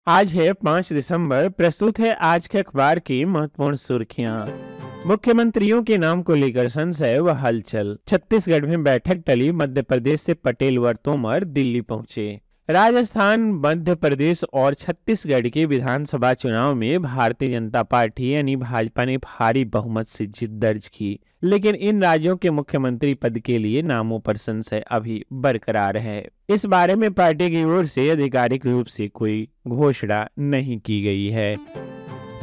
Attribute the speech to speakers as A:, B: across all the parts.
A: आज है 5 दिसंबर। प्रस्तुत है आज के अखबार की महत्वपूर्ण सुर्खियां। मुख्यमंत्रियों के नाम को लेकर संशय व हलचल। छत्तीसगढ़ में बैठक टली। मध्य प्रदेश से पटेल व तोमर दिल्ली पहुंचे। राजस्थान, मध्य प्रदेश और छत्तीसगढ़ के विधानसभा चुनाव में भारतीय जनता पार्टी यानी भाजपा ने भारी बहुमत से जीत दर्ज की, लेकिन इन राज्यों के मुख्यमंत्री पद के लिए नामों पर संशय अभी बरकरार है। इस बारे में पार्टी की ओर से आधिकारिक रूप से कोई घोषणा नहीं की गई है।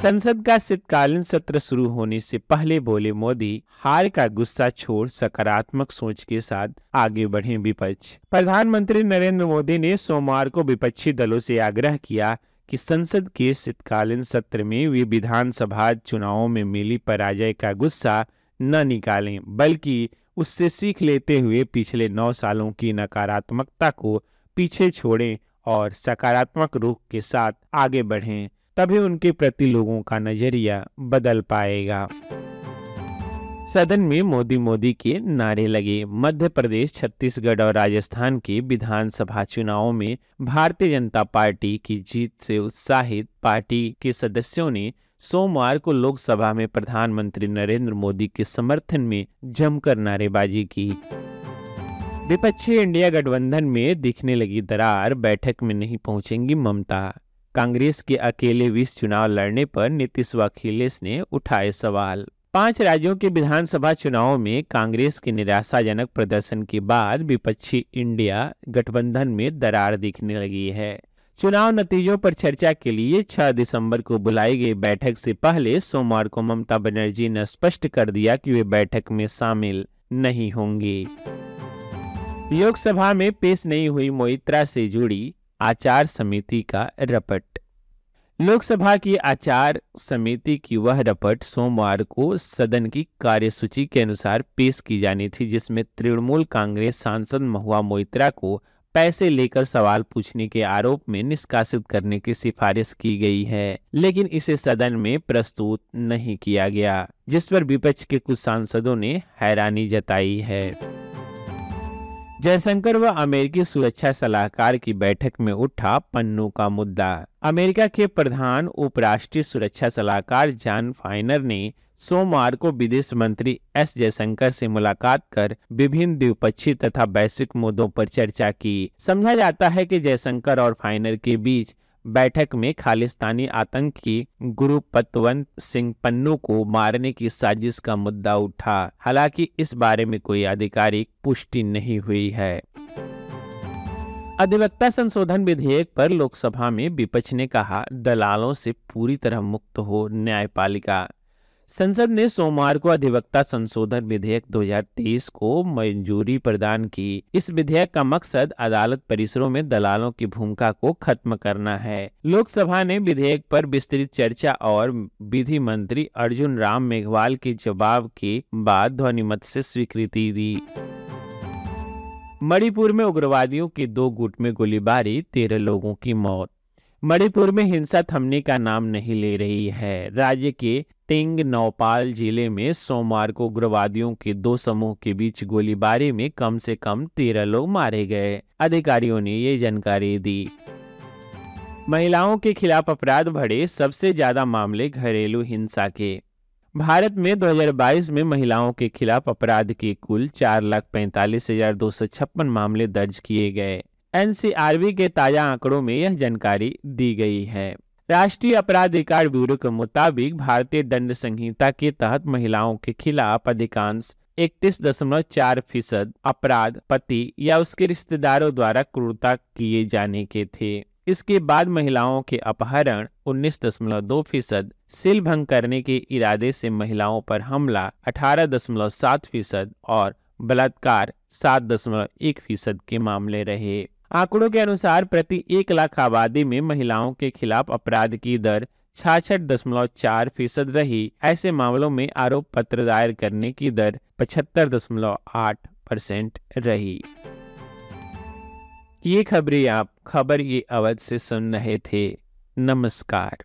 A: संसद का शीतकालीन सत्र शुरू होने से पहले बोले मोदी, हार का गुस्सा छोड़ सकारात्मक सोच के साथ आगे बढ़े विपक्ष। प्रधानमंत्री नरेंद्र मोदी ने सोमवार को विपक्षी दलों से आग्रह किया कि संसद के शीतकालीन सत्र में वे विधानसभा चुनावों में मिली पराजय का गुस्सा न निकालें, बल्कि उससे सीख लेते हुए पिछले 9 सालों की नकारात्मकता को पीछे छोड़ें और सकारात्मक रुख के साथ आगे बढ़ें। तभी उनके प्रति लोगों का नजरिया बदल पाएगा। सदन में मोदी मोदी के नारे लगे। मध्य प्रदेश, छत्तीसगढ़ और राजस्थान के विधानसभा चुनावों में भारतीय जनता पार्टी की जीत से उत्साहित पार्टी के सदस्यों ने सोमवार को लोकसभा में प्रधानमंत्री नरेंद्र मोदी के समर्थन में जमकर नारेबाजी की। विपक्षी इंडिया गठबंधन में दिखने लगी दरार। बैठक में नहीं पहुंचेंगी ममता। कांग्रेस के अकेले 20 चुनाव लड़ने पर नीतीश व अखिलेश ने उठाए सवाल। 5 राज्यों के विधानसभा चुनावों में कांग्रेस के निराशाजनक प्रदर्शन के बाद विपक्षी इंडिया गठबंधन में दरार दिखने लगी है। चुनाव नतीजों पर चर्चा के लिए 6 दिसंबर को बुलाई गई बैठक से पहले सोमवार को ममता बनर्जी ने स्पष्ट कर दिया कि वे बैठक में शामिल नहीं होंगी। लोकसभा में पेश नहीं हुई मोइत्रा से जुड़ी आचार समिति का रपट। लोकसभा की आचार समिति की वह रपट सोमवार को सदन की कार्यसूची के अनुसार पेश की जानी थी, जिसमें तृणमूल कांग्रेस सांसद महुआ मोइत्रा को पैसे लेकर सवाल पूछने के आरोप में निष्कासित करने की सिफारिश की गई है, लेकिन इसे सदन में प्रस्तुत नहीं किया गया, जिस पर विपक्ष के कुछ सांसदों ने हैरानी जताई है। जयशंकर व अमेरिकी सुरक्षा सलाहकार की बैठक में उठा पन्नू का मुद्दा। अमेरिका के प्रधान उपराष्ट्रीय सुरक्षा सलाहकार जॉन फाइनर ने सोमवार को विदेश मंत्री एस जयशंकर से मुलाकात कर विभिन्न द्विपक्षीय तथा वैश्विक मुद्दों पर चर्चा की। समझा जाता है कि जयशंकर और फाइनर के बीच बैठक में खालिस्तानी आतंकी गुरुपतवंत सिंह पन्नू को मारने की साजिश का मुद्दा उठा। हालांकि इस बारे में कोई आधिकारिक पुष्टि नहीं हुई है। अधिवक्ता संशोधन विधेयक पर लोकसभा में विपक्ष ने कहा, दलालों से पूरी तरह मुक्त हो न्यायपालिका। संसद ने सोमवार को अधिवक्ता संशोधन विधेयक 2023 को मंजूरी प्रदान की। इस विधेयक का मकसद अदालत परिसरों में दलालों की भूमिका को खत्म करना है। लोकसभा ने विधेयक पर विस्तृत चर्चा और विधि मंत्री अर्जुन राम मेघवाल के जवाब के बाद ध्वनिमत से स्वीकृति दी। मणिपुर में उग्रवादियों के 2 गुट में गोलीबारी, 13 लोगों की मौत। मणिपुर में हिंसा थमने का नाम नहीं ले रही है। राज्य के तिंग नौपाल जिले में सोमवार को उग्रवादियों के 2 समूह के बीच गोलीबारी में कम से कम 13 लोग मारे गए। अधिकारियों ने ये जानकारी दी। महिलाओं के खिलाफ अपराध बढ़े। सबसे ज्यादा मामले घरेलू हिंसा के। भारत में 2022 में महिलाओं के खिलाफ अपराध के कुल 4,45,256 मामले दर्ज किए गए। एनसीआरबी के ताजा आंकड़ों में यह जानकारी दी गई है। राष्ट्रीय अपराध रिकॉर्ड ब्यूरो के मुताबिक भारतीय दंड संहिता के तहत महिलाओं के खिलाफ अधिकांश 31.4% अपराध पति या उसके रिश्तेदारों द्वारा क्रूरता किए जाने के थे। इसके बाद महिलाओं के अपहरण 19.2%, सील भंग करने के इरादे से महिलाओं पर हमला 18.7% और बलात्कार 7.1% के मामले रहे। आंकड़ों के अनुसार प्रति 1 लाख आबादी में महिलाओं के खिलाफ अपराध की दर 66.4% रही। ऐसे मामलों में आरोप पत्र दायर करने की दर 75.8% रही। ये खबर ये अवध से सुन रहे थे। नमस्कार।